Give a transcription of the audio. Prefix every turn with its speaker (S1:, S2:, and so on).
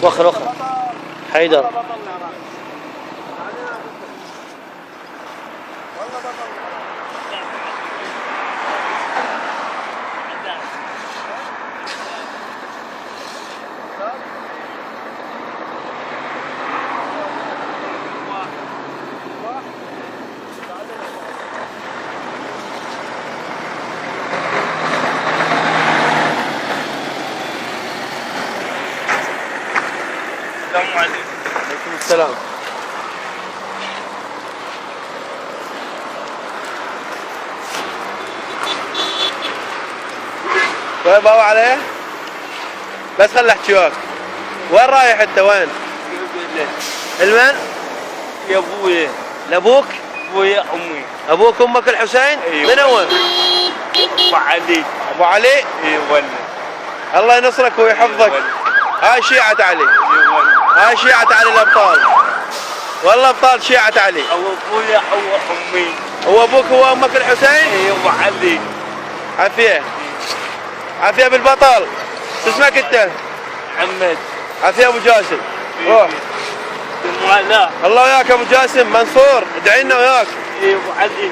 S1: وخر حيدر.
S2: السلام عليكم.
S1: عليكم السلام. وين باوع عليه؟ بس خل احكي وياك. وين رايح انت وين؟ المن؟
S2: يا ابويا.
S1: لابوك؟
S2: ابويا امي.
S1: ابوك امك الحسين؟
S2: أيوة.
S1: من هو؟
S2: ابو علي.
S1: ابو علي؟
S2: اي والله.
S1: الله ينصرك ويحفظك. هاي شيعة علي.
S2: اي والله.
S1: هاي شيعة علي الابطال. والله ابطال شيعة علي.
S2: او ابويا او امي.
S1: هو ابوك هو امك الحسين؟
S2: اي ابو علي.
S1: عافية. عافية بالبطل. شو اسمك انت؟
S2: محمد.
S1: عافية ابو جاسم. روح.
S2: لا.
S1: الله وياك ابو جاسم. منصور ادعي لنا وياك.
S2: اي ابو علي.